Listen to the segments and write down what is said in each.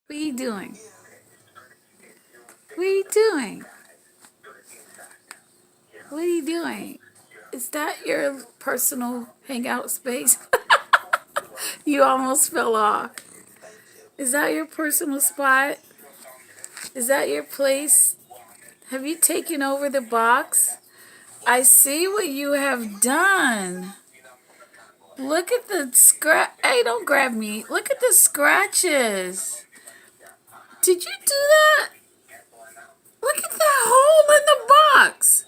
What are you doing? What are you doing? What are you doing? Is that your personal hangout space? You almost fell off. Is that your personal spot? Is that your place? Have you taken over the box? I see what you have done. Look at the scratch. Hey, don't grab me. Look at the scratches. Did you do that? Look at that hole in the box.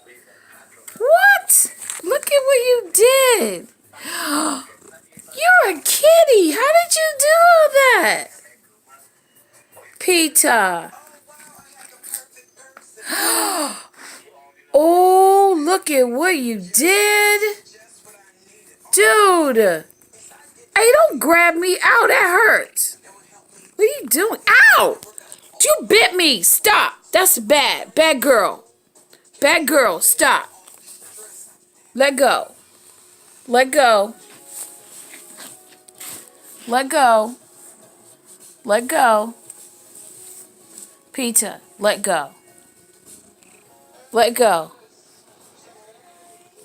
What? Look at what you did. You're a kitty. How did you do all that? Petah. Oh, look at what you did. Dude. Hey, don't grab me. Ow, that hurts. What are you doing? Ow! You bit me. Stop. That's bad. Bad girl. Bad girl. Stop. Let go. Let go. Let go. Let go. Petah, let go. Let go.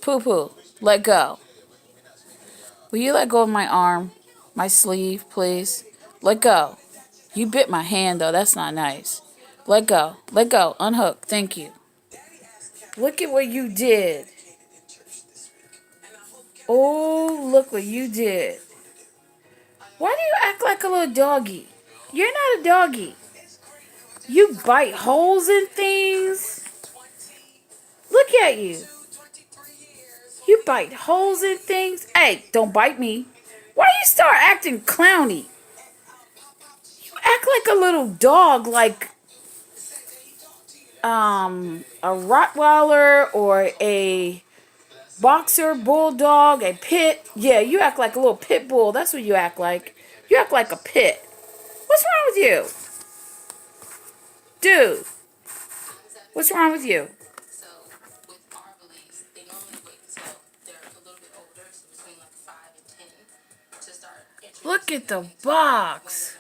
Poo poo, let go. Will you let go of my arm? My sleeve, please? Let go. You bit my hand, though. That's not nice. Let go. Let go. Unhook. Thank you. Look at what you did. Oh, look what you did. Why do you act like a little doggy? You're not a doggy. You bite holes in things. Look at you. You bite holes in things. Hey, don't bite me. Why do you start acting clowny? You act like a little dog, like a Rottweiler or a boxer, bulldog, a pit. Yeah, you act like a little pit bull. That's what you act like. You act like a pit. What's wrong with you? Dude, what's wrong with you? Look at the box.